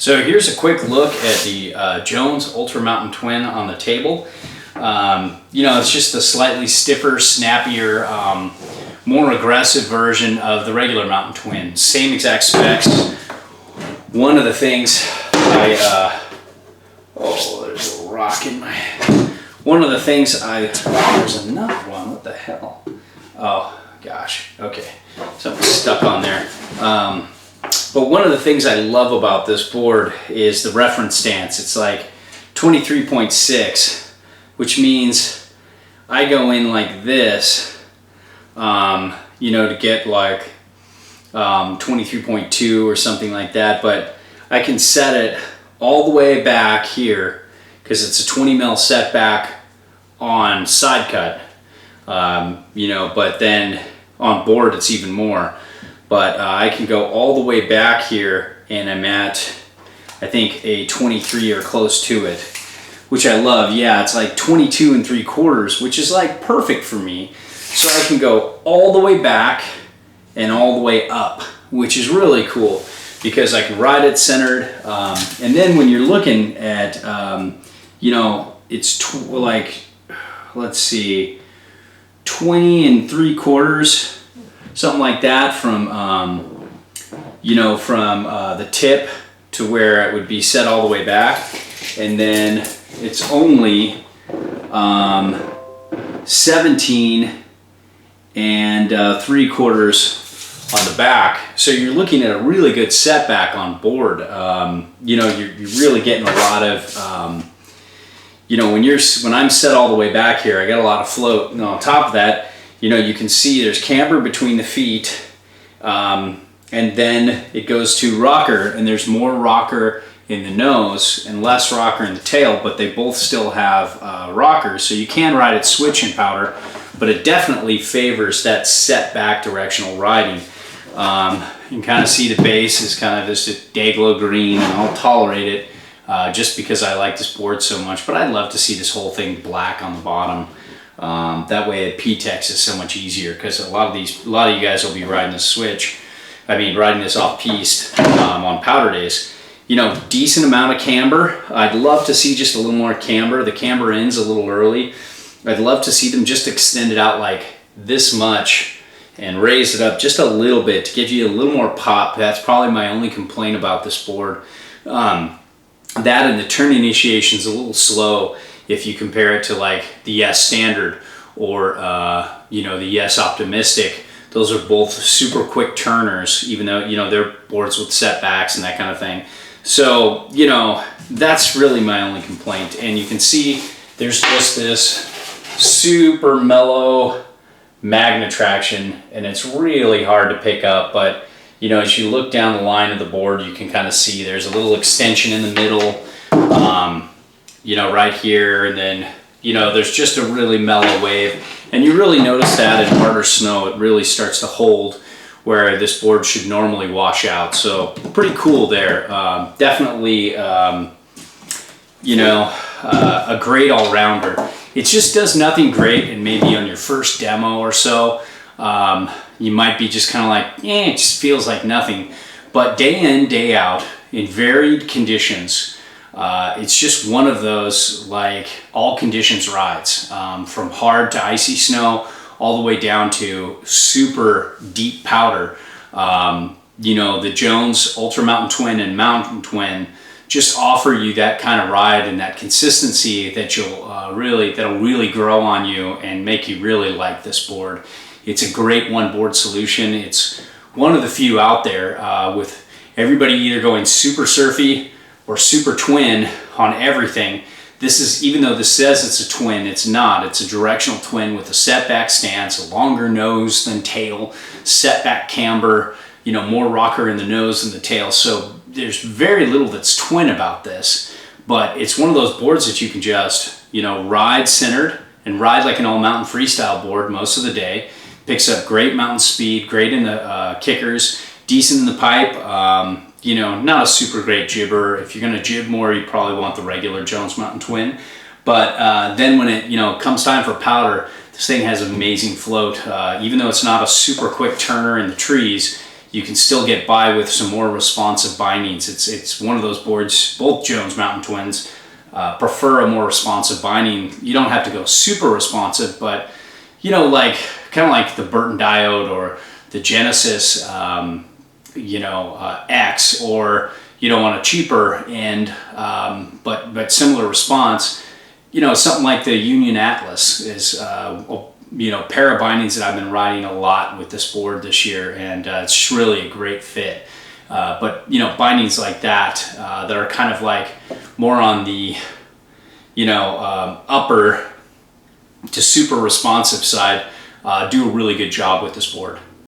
So here's a quick look at the Jones Ultra Mountain Twin on the table. It's just a slightly stiffer, snappier, more aggressive version of the regular Mountain Twin. Same exact specs. One of the things there's a rock in my... One of the things there's another one, what the hell? Oh gosh, okay, something's stuck on there. But one of the things I love about this board is the reference stance. It's like 23.6, which means I go in like this, to get like 23.2 or something like that. But I can set it all the way back here because it's a 20 mil setback on side cut, but then on board it's even more. But I can go all the way back here and I'm at, I think, a 23 or close to it, which I love. Yeah, it's like 22 3/4, which is like perfect for me. So I can go all the way back and all the way up, which is really cool because I can ride it centered. And then when you're looking at, it's let's see, 20 3/4, something like that from, the tip to where it would be set all the way back. And then it's only 17 3/4 on the back. So you're looking at a really good setback on board. You're really getting a lot of, when I'm set all the way back here, I got a lot of float. And on top of that, you can see there's camber between the feet, and then it goes to rocker, and there's more rocker in the nose and less rocker in the tail, but they both still have rockers, so you can ride it switch in powder, but it definitely favors that set back directional riding. You can kind of see the base is kind of just a Day-Glo green, and I'll tolerate it just because I like this board so much, but I'd love to see this whole thing black on the bottom. That way at PTEX is so much easier because a lot of you guys will be riding this switch. Riding this off-piste on powder days. Decent amount of camber. I'd love to see just a little more camber. The camber ends a little early. I'd love to see them just extend it out like this much and raise it up just a little bit to give you a little more pop. That's probably my only complaint about this board. That and the turn initiation is a little slow if you compare it to like the Yes Standard or the Yes Optimistic. Those are both super quick turners, even though they're boards with setbacks and that kind of thing. So that's really my only complaint. And you can see there's just this super mellow magnet traction, and it's really hard to pick up. But as you look down the line of the board, you can kind of see there's a little extension in the middle. Right here, and then there's just a really mellow wave, and you really notice that in harder snow it really starts to hold where this board should normally wash out. So pretty cool there. Definitely a great all-rounder. It just does nothing great, and maybe on your first demo or so you might be just kind of like, it just feels like nothing. But day in, day out, in varied conditions, it's just one of those like all conditions rides, from hard to icy snow all the way down to super deep powder. The Jones Ultra Mountain Twin and Mountain Twin just offer you that kind of ride and that consistency that that'll really grow on you and make you really like this board. It's a great one board solution. It's one of the few out there with everybody either going super surfy or super twin on everything. This is, even though this says it's a twin, it's not. It's a directional twin with a setback stance, a longer nose than tail, setback camber, more rocker in the nose than the tail. So there's very little that's twin about this, but it's one of those boards that you can just, ride centered and ride like an all mountain freestyle board most of the day. Picks up great mountain speed, great in the kickers, decent in the pipe. Not a super great jibber. If you're going to jib more, you probably want the regular Jones Mountain Twin. But then when it comes time for powder, this thing has amazing float. Even though it's not a super quick turner in the trees, you can still get by with some more responsive bindings. It's one of those boards, both Jones Mountain Twins prefer a more responsive binding. You don't have to go super responsive, but you know, like kind of like the Burton Diode or the Genesis, X, or you know, on a cheaper end, but similar response. You know, something like the Union Atlas is pair of bindings that I've been riding a lot with this board this year, and it's really a great fit. But you know, bindings like that that are kind of like more on the upper to super responsive side do a really good job with this board.